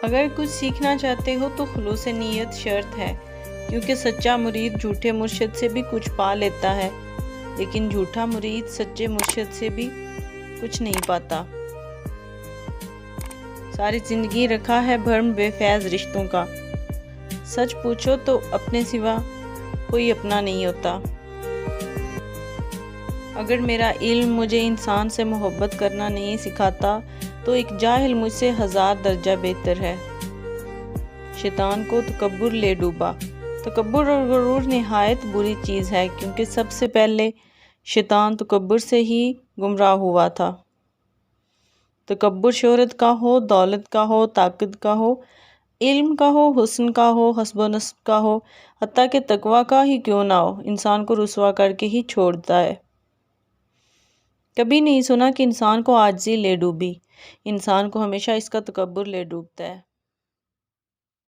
اگر کچھ سیکھنا چاہتے ہو تو خلوص نیت شرط ہے، کیونکہ سچا مرید جھوٹے مرشد سے بھی کچھ پا لیتا ہے، لیکن جھوٹا مرید سچے مرشد سے بھی کچھ نہیں پاتا۔ ساری زندگی رکھا ہے بھرم بے فیض رشتوں کا، سچ پوچھو تو اپنے سوا کوئی اپنا نہیں ہوتا۔ اگر میرا علم مجھے انسان سے محبت کرنا نہیں سکھاتا تو ایک جاہل مجھ سے 1000 درجہ بہتر ہے۔ شیطان کو تکبر لے ڈوبا۔ تکبر اور غرور نہایت بری چیز ہے، کیونکہ سب سے پہلے شیطان تکبر سے ہی گمراہ ہوا تھا۔ تکبر شہرت کا ہو، دولت کا ہو، طاقت کا ہو، علم کا ہو، حسن کا ہو، حسب و نسب کا ہو، حتیٰ کہ تقویٰ کا ہی کیوں نہ ہو، انسان کو رسوا کر کے ہی چھوڑتا ہے۔ کبھی نہیں سنا کہ انسان کو عاجزی لے ڈوبی، انسان کو ہمیشہ اس کا تکبر لے ڈوبتا ہے۔